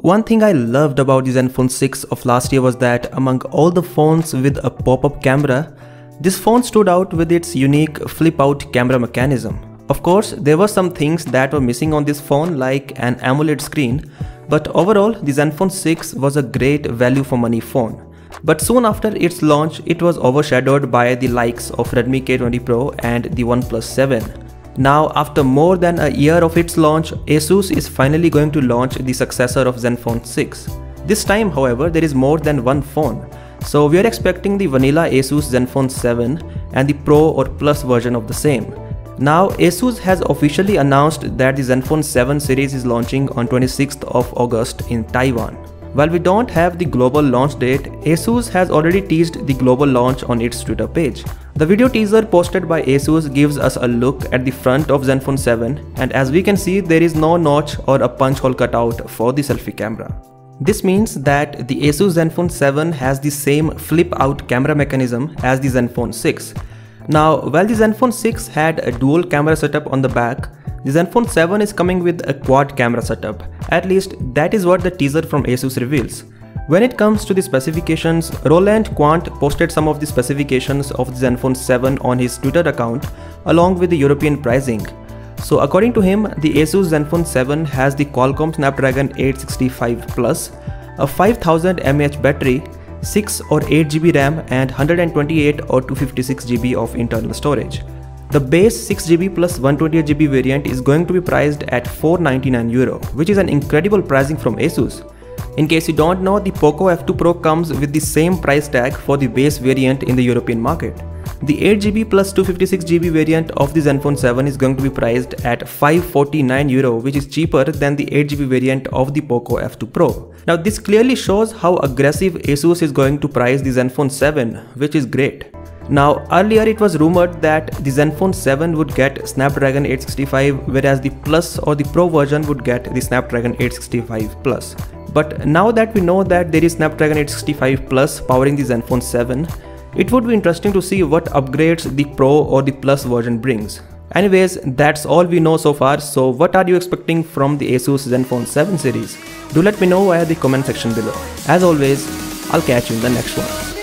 One thing I loved about the Zenfone 6 of last year was that among all the phones with a pop-up camera, this phone stood out with its unique flip-out camera mechanism. Of course, there were some things that were missing on this phone like an AMOLED screen, but overall the Zenfone 6 was a great value for money phone. But soon after its launch, it was overshadowed by the likes of Redmi K20 Pro and the OnePlus 7. Now, after more than a year of its launch, Asus is finally going to launch the successor of Zenfone 6. This time, however, there is more than one phone. So we are expecting the vanilla Asus Zenfone 7 and the Pro or Plus version of the same. Now, Asus has officially announced that the Zenfone 7 series is launching on 26th of August in Taiwan. While we don't have the global launch date, Asus has already teased the global launch on its Twitter page. The video teaser posted by Asus gives us a look at the front of Zenfone 7, and as we can see, there is no notch or a punch hole cutout for the selfie camera. This means that the Asus Zenfone 7 has the same flip-out camera mechanism as the Zenfone 6. Now, while the Zenfone 6 had a dual camera setup on the back, the Zenfone 7 is coming with a quad camera setup. At least that is what the teaser from Asus reveals. When it comes to the specifications, Roland Quant posted some of the specifications of the Zenfone 7 on his Twitter account along with the European pricing. So according to him, the Asus Zenfone 7 has the Qualcomm Snapdragon 865 Plus, a 5000 mAh battery, 6 or 8 GB RAM and 128 or 256 GB of internal storage. The base 6 GB plus 128 GB variant is going to be priced at €499, which is an incredible pricing from Asus. In case you don't know, the Poco F2 Pro comes with the same price tag for the base variant in the European market. The 8 GB plus 256 GB variant of the Zenfone 7 is going to be priced at €549, which is cheaper than the 8 GB variant of the Poco F2 Pro. Now this clearly shows how aggressive Asus is going to price the Zenfone 7, which is great. Now earlier it was rumored that the Zenfone 7 would get Snapdragon 865, whereas the Plus or the Pro version would get the Snapdragon 865 Plus. But now that we know that there is Snapdragon 865 Plus powering the Zenfone 7, it would be interesting to see what upgrades the Pro or the Plus version brings. Anyways, that's all we know so far, so what are you expecting from the Asus Zenfone 7 series? Do let me know via the comment section below. As always, I'll catch you in the next one.